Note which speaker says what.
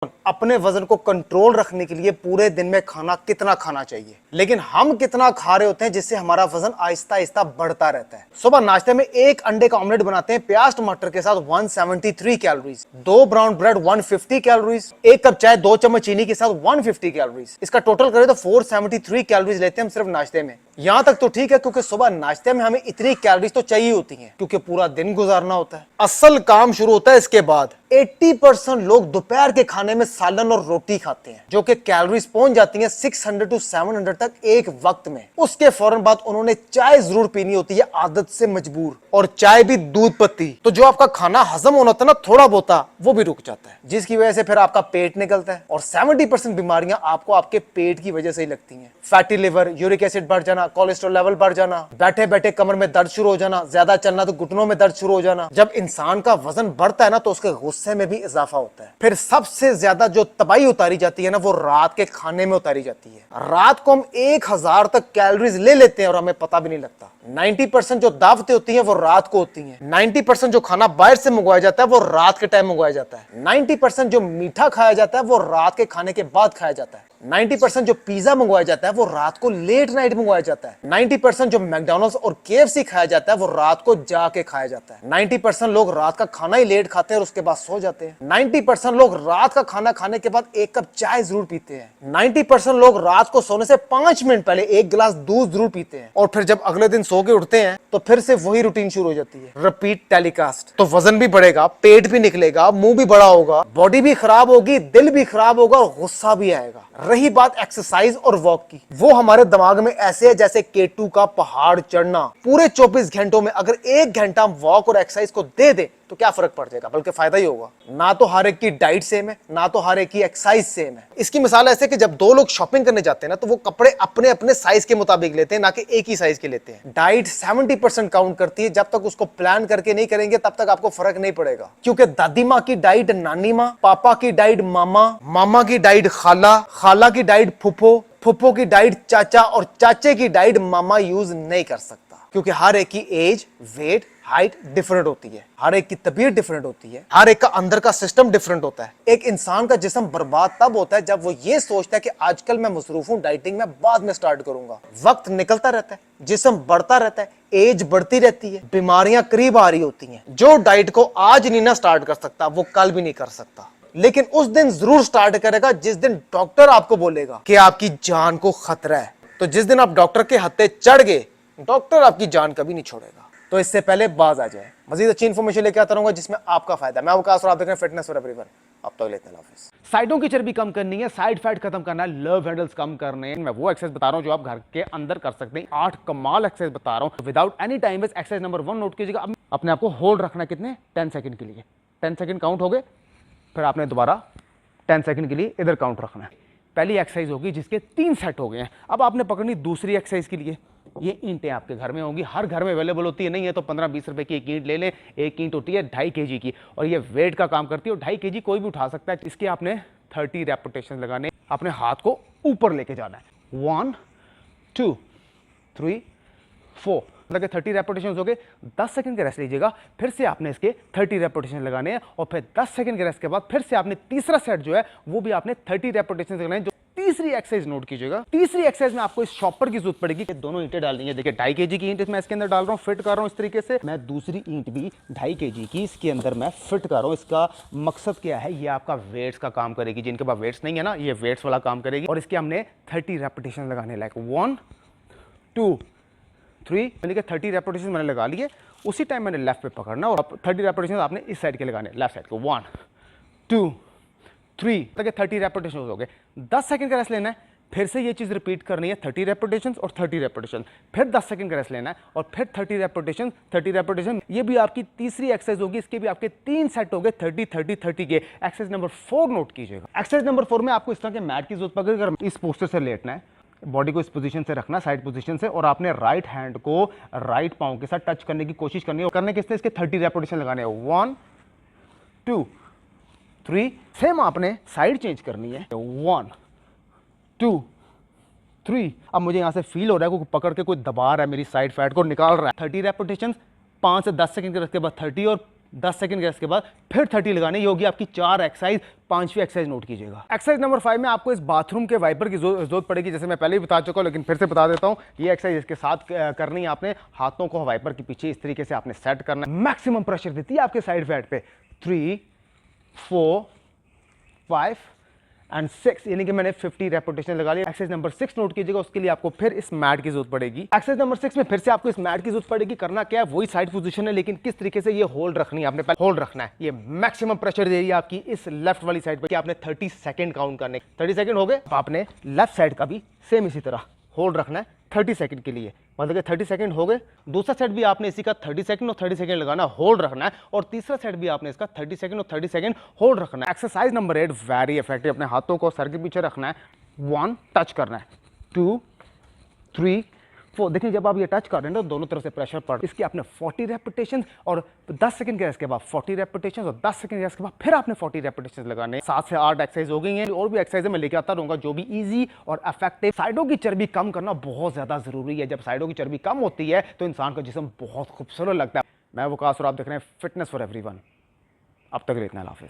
Speaker 1: अपने वजन को कंट्रोल रखने के लिए पूरे दिन में खाना कितना खाना चाहिए, लेकिन हम कितना खा रहे होते हैं जिससे हमारा वजन आहिस्ता आहिस्ता बढ़ता रहता है। सुबह नाश्ते में एक अंडे का ऑमलेट बनाते हैं प्याज टमाटर के साथ 173 calories, 2 brown bread 150 calories, 1 cup चाय 2 चम्मच चीनी के साथ 150 कैलोरीज। इसका टोटल करें तो 473 कैलोरीज लेते हैं हम सिर्फ नाश्ते में। यहां तक तो ठीक है क्योंकि सुबह नाश्ते में हमें इतनी कैलोरीज तो चाहिए होती हैं क्योंकि पूरा दिन गुजारना होता है। असल काम शुरू होता है इसके बाद। 80% लोग दोपहर के खाने में सालन और रोटी खाते हैं जो कि कैलोरीज पहुंच जाती हैं 600 to 700 तक एक वक्त में। उसके फौरन बाद उन्होंने चाय जरूर पीनी होती है आदत से मजबूर, और चाय भी दूध पत्ती। तो जो आपका खाना हजम होना था ना थोड़ा बहुत वो भी रुक जाता है, जिसकी वजह से फिर आपका पेट निकलता है और 70% बीमारियां आपको आपके पेट की वजह से ही लगती हैं। फैटी लिवर, यूरिक एसिड बढ़ जाना, कोलेस्ट्रॉल लेवल बढ़ जाना, बैठे बैठे कमर में दर्द शुरू हो जाना, ज्यादा चलना तो घुटनों में दर्द शुरू हो जाना। जब इंसान का वजन बढ़ता है ना तो उसके गुस्से में भी इजाफा होता है। फिर सबसे ज्यादा जो तबाही उतारी जाती है ना वो रात के खाने में उतारी जाती है। रात को हम 1000 तक कैलोरीज ले लेते हैं और हमें पता भी नहीं लगता। 90% जो दावतें होती हैं वो रात को होती हैं। 90% जो खाना बाहर से मंगवाया जाता है वो रात के टाइम मंगवाया जाता है। 90% जो मीठा खाया जाता है वो रात के खाने के बाद खाया जाता है। 90% जो पिज्जा मंगवाया जाता है वो रात को लेट नाइट मंगवाया जाता है। 90% जो मैकडॉनल्ड्स और केएफसी खाया जाता है वो रात को जाके खाया जाता है। 90% लोग रात का खाना ही लेट खाते हैं और उसके बाद सो जाते हैं। 90% लोग रात का खाना खाने के बाद 1 कप चाय जरूर पीते हैं। 90% लोग रात को सोने से 5 मिनट पहले 1 गिलास दूध जरूर पीते हैं और फिर जब अगले दिन सो के उठते हैं तो फिर से वही रूटीन शुरू हो जाती है, रिपीट टेलीकास्ट। तो वजन भी बढ़ेगा, पेट भी निकलेगा, मुंह भी बड़ा होगा, बॉडी भी खराब होगी, दिल भी खराब होगा और गुस्सा भी आएगा। रही बात एक्सरसाइज और वॉक की, वो हमारे दिमाग में ऐसे है जैसे केटू का पहाड़ चढ़ना। पूरे 24 घंटों में अगर 1 घंटा हम वॉक और एक्सरसाइज को दे दे तो क्या फर्क पड़ जाएगा, बल्कि फायदा ही होगा। ना तो हर एक की डाइट सेम है, ना तो हर एक की एक्सरसाइज सेम है। इसकी मिसाल ऐसे कि जब 2 लोग शॉपिंग करने जाते हैं ना तो वो कपड़े अपने अपने साइज के मुताबिक लेते हैं, ना कि एक ही साइज के लेते हैं। डाइट 70% काउंट करती है। जब तक उसको प्लान करके नहीं करेंगे तब तक आपको फर्क नहीं पड़ेगा, क्योंकि दादी माँ की डाइट नानी माँ, पापा की डाइट मामा, मामा की डाइट खाला, खाला की डाइट फुफो, फुफो की डाइट चाचा और चाचे की डाइट मामा यूज नहीं कर सकता, क्योंकि हर एक की एज, वेट, हाइट डिफरेंट होती है, हर एक की तबीयत डिफरेंट होती है, हर एक का अंदर का सिस्टम डिफरेंट होता है। एक इंसान का जिस्म बर्बाद तब होता है जब वो ये सोचता है कि आजकल मैं मसरूफ हूं डाइटिंग में, बाद में स्टार्ट करूंगा। वक्त निकलता रहता है, जिस्म बढ़ता रहता है, एज बढ़ती रहती है, बीमारियां करीब आ रही होती हैं। जो डाइट को आज नहीं ना स्टार्ट कर सकता वो कल भी नहीं कर सकता, लेकिन उस दिन जरूर स्टार्ट करेगा जिस दिन डॉक्टर आपको बोलेगा कि आपकी जान को खतरा है। तो जिस दिन आप डॉक्टर के हत्थे चढ़ गए, डॉक्टर आपकी जान कभी नहीं छोड़ेगा। तो इससे पहले बाज आ जाए, मजीद अच्छी इंफॉर्मेशन लेकर आता रहूंगा जिसमें आपका फायदा। मैं वकास और आप देख रहे हैं फिटनेस फॉर एवरीवन। अब तक लेते हैं।
Speaker 2: साइडों की चर्बी कम करनी है, साइड फैट खत्म करना है, लव हैंडल्स कम करने हैं। मैं वो एक्सरसाइज बता रहा हूं जो आप घर के अंदर कर सकते हैं। 8 कमाल एक्सरसाइज बता रहा हूं without any time waste. Exercise number 1 note कीजिएगा। अपने आप को होल्ड रखना है कितने 10 सेकंड के लिए। 10 सेकंड काउंट हो गए, फिर आपने दोबारा 10 सेकंड के लिए इधर काउंट रखना है। पहली एक्सरसाइज होगी जिसके 3 सेट हो गए हैं। अब आपने पकड़नी दूसरी एक्सरसाइज के लिए। ये ईंटें आपके घर में होंगी, हर घर में अवेलेबल होती है, नहीं है तो 15-20 रुपए की एक ईंट ले लें। एक ईंट होती है 2.5 kg की और ये वेट का काम करती है और 2.5 kg कोई भी उठा सकता है। इसके आपने 30 रेपिटेशन लगाने, अपने हाथ को ऊपर लेके जाना है। 1 2 3 4 लगे 30 रेपिटेशन हो गए। 10 सेकंड के रेस्ट लीजिएगा, फिर से आपने इसके 30 रेपिटेशन लगाने हैं और फिर 10 सेकंड के रेस्ट के बाद फिर से आपने तीसरा सेट जो है वो भी आपने 30 रेपिटेशन लगाने हैं। जो तीसरी एक्सरसाइज नोट कीजिएगा। तीसरी एक्सरसाइज में आपको इस शॉपर की जरूरत पड़ेगी। दोनों ईंटें डालनी है। देखिए 2.5 kg की ईंट मैं इसके अंदर डाल रहा हूँ, फिट कर रहा हूँ इस तरीके से। मैं दूसरी ईंट भी 2.5 kg की इसके अंदर मैं फिट कर रहा हूँ। इसका मकसद क्या है, ये आपका वेट्स का काम करेगी। जिनके पास वेट्स नहीं है ना, ये वेट्स वाला काम करेगी। और इसके हमने 30 रेपिटेशन लगाने लायक 1 2 3 मैंने कहा 30 रेपिटेशन मैंने लगा लिए। उसी टाइम मैंने लेफ्ट पे पकड़ना और 30 रेपिटेशन आपने इस साइड के लगाने, लेफ्ट साइड को। 1 2 3 तक 30 रेपिटेशन हो गए। 10 सेकंड का रेस्ट लेना है, फिर से ये चीज रिपीट करनी है। 30 रेपिटेशन और 30 रेपिटेशन, फिर 10 सेकंड का रेस्ट लेना है और फिर 30 रेपिटेशन 30 रेपिटेशन। ये भी आपकी तीसरी एक्सरसाइज होगी। इसके भी आपके 3 सेट हो गए 30 30 30 के। एक्सरसाइज नंबर 4 नोट कीजिएगा। एक्सरसाइज नंबर 4 में आपको इस तरह के मैट की जरूरत पड़ेगी। इस पोस्टर से लेटना है, बॉडी को इस पोजीशन से रखना, साइड पोजीशन से, और आपने राइट हैंड को राइट पांव के साथ टच करने की कोशिश करनी है। करने के इसके 30 रेपिटेशन लगाने हैं। 1 2 3 सेम आपने साइड चेंज करनी है। 1 2 3 अब मुझे यहां से फील हो रहा है कोई पकड़ के कोई दबा रहा है, मेरी साइड फैट को निकाल रहा है। 30 रेपिटेशन, 5 से 10 सेकंड के बाद 30 और 10 सेकंड रेस्ट के बाद फिर 30 लगाने। ये होगी आपकी 4 एक्सरसाइज। 5वीं एक्सरसाइज नोट कीजिएगा। एक्सरसाइज नंबर 5 में आपको इस बाथरूम के वाइपर की जरूरत पड़ेगी, जैसे मैं पहले ही बता चुका हूं, लेकिन फिर से बता देता हूं। ये एक्सरसाइज इसके साथ करनी है आपने। हाथों को वाइपर के पीछे इस तरीके से आपने सेट करना है। मैक्सिमम प्रेशर देती है आपके साइड फैट पे। 3, 4, 5 एंड 6, यानी कि मैंने 50 रेपिटेशन लगा लिया। एक्सरसाइज नंबर 6 नोट कीजिएगा। उसके लिए आपको फिर इस मैट की जरूरत पड़ेगी। एक्सरसाइज नंबर 6 में फिर से आपको इस मैट की जरूरत पड़ेगी। करना क्या है, वही साइड पोजीशन है, लेकिन किस तरीके से ये होल्ड रखनी है। आपने पहले होल्ड रखना है। ये मैक्सिमम प्रेशर दे रही है आपकी इस लेफ्ट वाली साइड पे कि आपने 30 सेकंड काउंट करने। 30 सेकंड हो गए, आपने लेफ्ट साइड का भी सेम इसी तरह होल्ड रखना है 30 सेकंड के लिए। मतलब कि 30 सेकंड हो गए। दूसरा सेट भी आपने इसी का 30 सेकंड और 30 सेकंड लगाना, होल्ड रखना है। और तीसरा सेट भी आपने इसका 30 सेकंड और 30 सेकंड होल्ड रखना है। Exercise number 8 very effective. अपने हाथों को सर के पीछे रखना है। 1 टच करना है, 2, 3, 4। देखिए जब आप ये टच कर रहे हैं ना, दोनों तरफ से प्रेशर पड़। इसकी आपने 40 रेपिटेशन और 10 सेकंड के रेस्ट के बाद 40 रेपिटेशन और 10 सेकंड के रेस्ट के बाद फिर आपने 40 रेपिटेशन लगाने। 7 से 8 एक्सरसाइज हो गई हैं। और भी एक्सरसाइज मैं लेके आता रहूंगा जो भी इजी और इफेक्टिव। साइडों की चर्बी कम करना बहुत ज्यादा जरूरी है। जब साइडों की चर्बी कम होती है तो इंसान का जिस्म बहुत खूबसूरत लगता है। मैं वकास और आप देख रहे हैं फिटनेस फॉर एवरीवन। अब तक इतना, हाफिज।